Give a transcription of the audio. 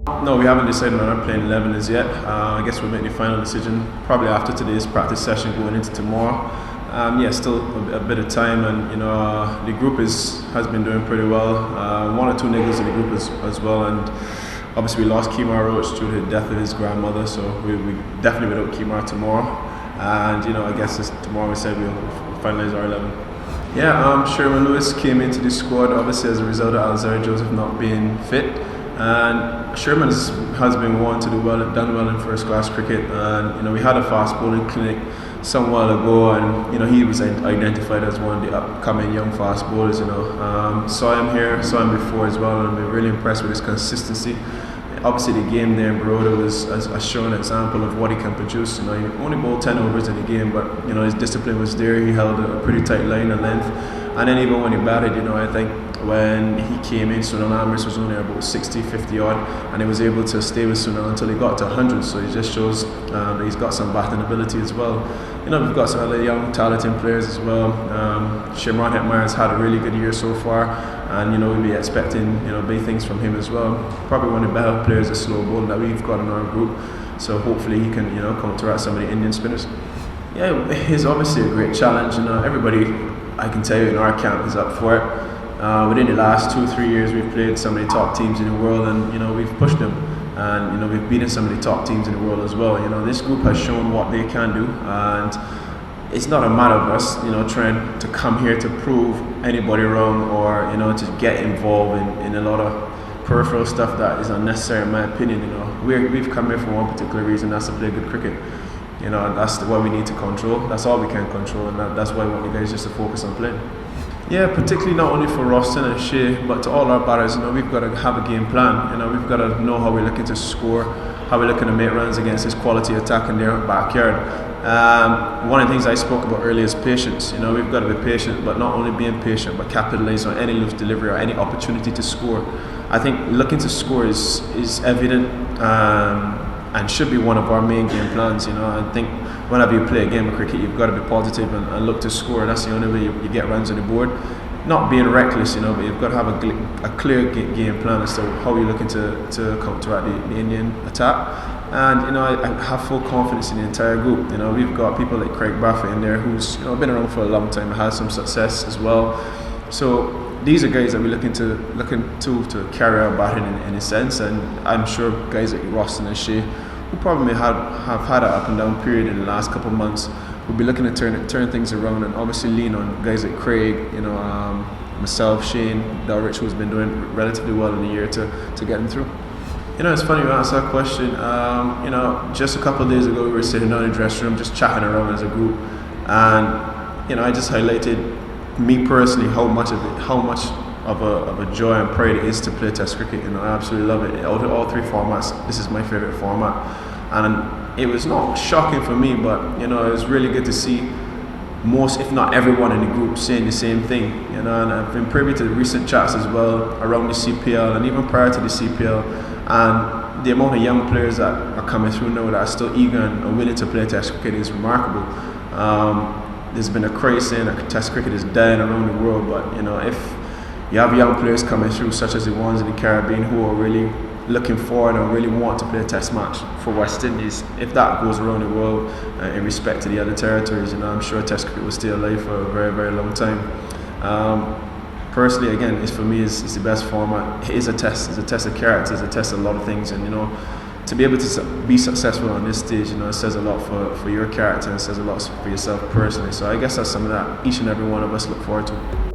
No, we haven't decided on our playing 11 as yet. I guess we'll make the final decision probably after today's practice session going into tomorrow. Yeah, still a bit of time, and the group has been doing pretty well. One or two niggas in the group as well, and obviously we lost Kemar Roach due to the death of his grandmother, so we definitely without Kemar tomorrow. And I guess tomorrow we said we'll finalise our 11. Yeah, Sherman Lewis came into the squad obviously as a result of Alzheimer Joseph not being fit. And Sherman has been one to done well in first class cricket, and we had a fast bowling clinic some while ago, and he was identified as one of the upcoming young fast bowlers. Saw him here, saw him before as well, and I've been really impressed with his consistency. Obviously the game there in Baroda has shown an example of what he can produce. He only bowled 10 overs in the game, but his discipline was there. He held a pretty tight line and length, and then even when he batted, I think when he came in, Sunil Amris was only about 60, 50 odd, and he was able to stay with Sunil until he got to 100. So it just shows that he's got some batting ability as well. We've got some other young talented players as well. Shimron Hetmeyer has had a really good year so far, and we'll be expecting big things from him as well. Probably one of the better players of slow bowling that we've got in our group. So hopefully he can counteract some of the Indian spinners. Yeah, it's obviously a great challenge. Everybody, I can tell you, in our camp is up for it. Within the last 2-3 years, we've played some of the top teams in the world, and we've pushed them, and we've beaten some of the top teams in the world as well. This group has shown what they can do, and it's not a matter of us, trying to come here to prove anybody wrong, or to get involved in a lot of peripheral stuff that is unnecessary, in my opinion. We've come here for one particular reason, that's to play good cricket. That's what we need to control. That's all we can control, and that's why we want the guys just to focus on playing. Yeah, particularly not only for Roston and Shea, but to all our batters. We've got to have a game plan. We've got to know how we're looking to score, how we're looking to make runs against this quality attack in their backyard. One of the things I spoke about earlier is patience. We've got to be patient, but not only being patient, but capitalising on any loose delivery or any opportunity to score. I think looking to score is evident and should be one of our main game plans. I think whenever you play a game of cricket, you've got to be positive and look to score. That's the only way you get runs on the board. Not being reckless, but you've got to have a clear game plan as to how you're looking to counteract the Indian attack. And I have full confidence in the entire group. We've got people like Craig Baffett in there, who's been around for a long time and has some success as well. So these are guys that we're looking to carry our batting in a sense, and I'm sure guys like Roston and Shea, who probably have had an up and down period in the last couple of months, we'll be looking to turn things around, and obviously lean on guys like Craig, myself, Shane, Delrich, who's been doing relatively well in the year to get them through. It's funny you asked that question. Just a couple of days ago we were sitting down in the dressing room just chatting around as a group, and I just highlighted me personally how much of a joy and pride it is to play Test cricket. I absolutely love it. Out of all three formats, this is my favourite format, and it was not shocking for me, but it was really good to see most, if not everyone in the group, saying the same thing. And I've been privy to recent chats as well around the CPL and even prior to the CPL, and the amount of young players that are coming through now that are still eager and willing to play Test cricket is remarkable. There's been a craze saying that Test cricket is dying around the world, but if you have young players coming through, such as the ones in the Caribbean, who are really looking forward and really want to play a Test match for West Indies, if that goes around the world in respect to the other territories, I'm sure Test cricket will stay alive for a very, very long time. Personally, again, for me, it's the best format. It is a test. It's a test of character. It's a test of a lot of things, and to be able to be successful on this stage, it says a lot for your character, and it says a lot for yourself personally. So I guess that's something that each and every one of us look forward to.